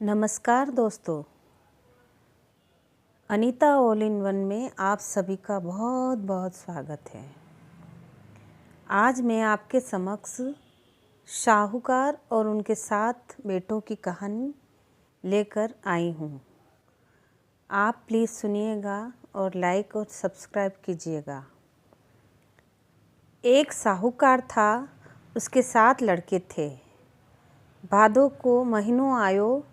नमस्कार दोस्तों, Anita all in one में आप सभी का बहुत बहुत स्वागत है। आज मैं आपके समक्ष शाहूकार और उनके 7 बेटों की कहानी लेकर आई हूँ। आप प्लीज़ सुनिएगा और लाइक और सब्सक्राइब कीजिएगा। एक साहूकार था, उसके 7 लड़के थे। भादों को महीनों आयो,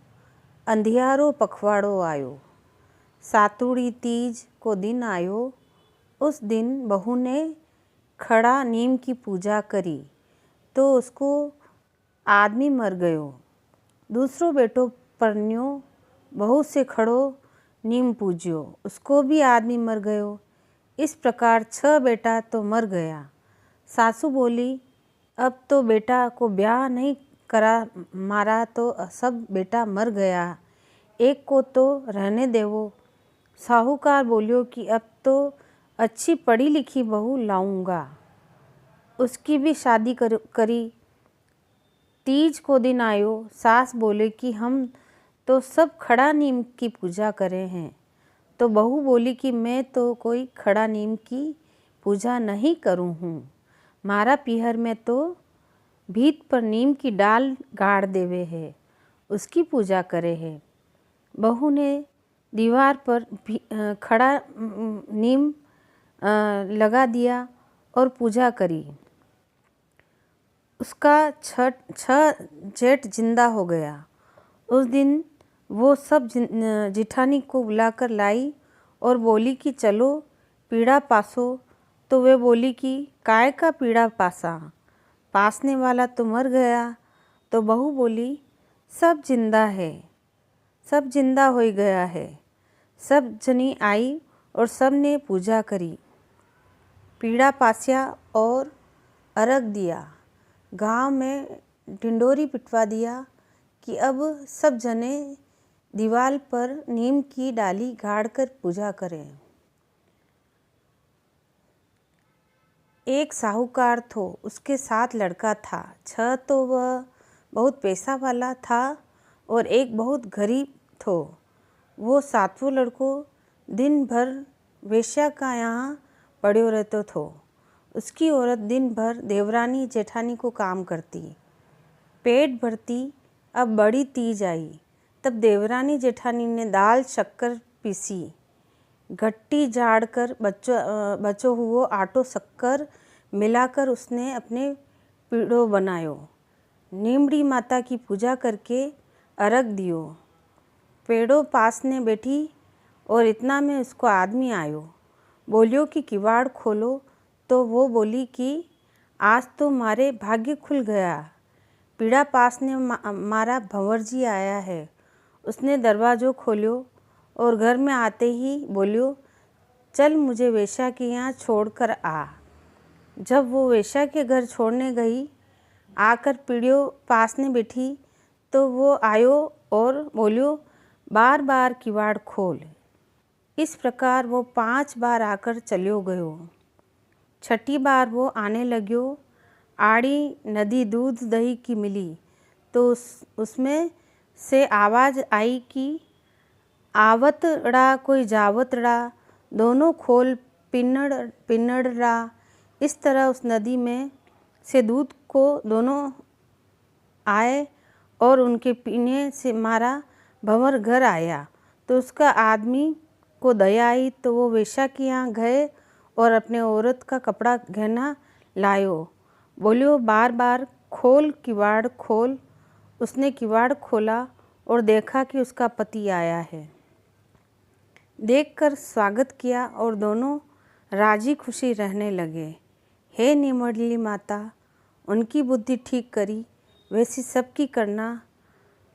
अंधियारो पखवाड़ो आयो। सातुड़ी तीज को दिन आयो, उस दिन बहू ने खड़ा नीम की पूजा करी तो उसको आदमी मर गयो। दूसरों बेटो परन्यो, बहू से खड़ो नीम पूज्यो, उसको भी आदमी मर गयो। इस प्रकार 6 बेटा तो मर गया। सासू बोली, अब तो बेटा को ब्याह नहीं करा मारा तो सब बेटा मर गया, एक को तो रहने देवो। साहूकार बोलियो कि अब तो अच्छी पढ़ी लिखी बहू लाऊंगा, उसकी भी शादी करी। तीज को दिन आयो, सास बोले कि हम तो सब खड़ा नीम की पूजा करे हैं। तो बहू बोली कि मैं तो कोई खड़ा नीम की पूजा नहीं करूँ हूँ, मारा पीहर में तो भीत पर नीम की डाल गाड़ देवे है, उसकी पूजा करे है। बहू ने दीवार पर खड़ा नीम लगा दिया और पूजा करी। उसका 6 जेठ जिंदा हो गया। उस दिन वो सब जिठानी को बुलाकर लाई और बोली कि चलो पीड़ा पासो। तो वे बोली कि काय का पीड़ा पासा, पासने वाला तो मर गया। तो बहू बोली, सब जिंदा है, सब जिंदा हो गया है। सब जनी आई और सब ने पूजा करी, पीड़ा पास्या और अर्घ दिया। गांव में ढिंडोरी पिटवा दिया कि अब सब जने दीवार पर नीम की डाली गाड़कर पूजा करें। एक साहूकार थो, उसके 7 लड़का था। 6 तो वह बहुत पैसा वाला था और एक बहुत गरीब थो। वो 7 लड़कों दिन भर वेश्या का यहाँ पड़े रहते थो। उसकी औरत दिन भर देवरानी जेठानी को काम करती, पेट भरती। अब बड़ी तीज आई, तब देवरानी जेठानी ने दाल शक्कर पीसी, घट्टी झाड़ कर बचो हुआ आटो शक्कर मिलाकर उसने अपने पीड़ो बनायो। नीमड़ी माता की पूजा करके अर्घ दियो। पेड़ों पास ने बैठी और इतना में उसको आदमी आयो। बोलियो कि किवाड़ खोलो। तो वो बोली कि आज तो मारे भाग्य खुल गया, पीड़ा पास ने मारा भंवर जी आया है। उसने दरवाज़ो खोलियो और घर में आते ही बोलियो, चल मुझे वेश्या के यहाँ छोड़ कर आ। जब वो वेश्या के घर छोड़ने गई, आकर पीड़ियों पास ने बैठी तो वो आयो और बोलियो, बार बार किवाड़ खोल। इस प्रकार वो 5 बार आकर चलियो गयो। 6ठी बार वो आने लग्यो। आड़ी नदी दूध दही की मिली तो उसमें से आवाज़ आई कि आवतड़ा कोई जावतड़ा, दोनों खोल पिन्नड़ड़ा। इस तरह उस नदी में से दूध को दोनों आए और उनके पीने से मारा भंवर घर आया। तो उसका आदमी को दया आई तो वो वेश्या के यहाँ गए और अपने औरत का कपड़ा गहना लायो। बोलियो, बार बार खोल किवाड़ खोल। उसने किवाड़ खोला और देखा कि उसका पति आया है। देखकर स्वागत किया और दोनों राजी खुशी रहने लगे। हे नीमड़ी माता, उनकी बुद्धि ठीक करी, वैसी सबकी करना,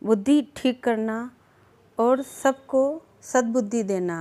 बुद्धि ठीक करना और सबको सद्बुद्धि देना।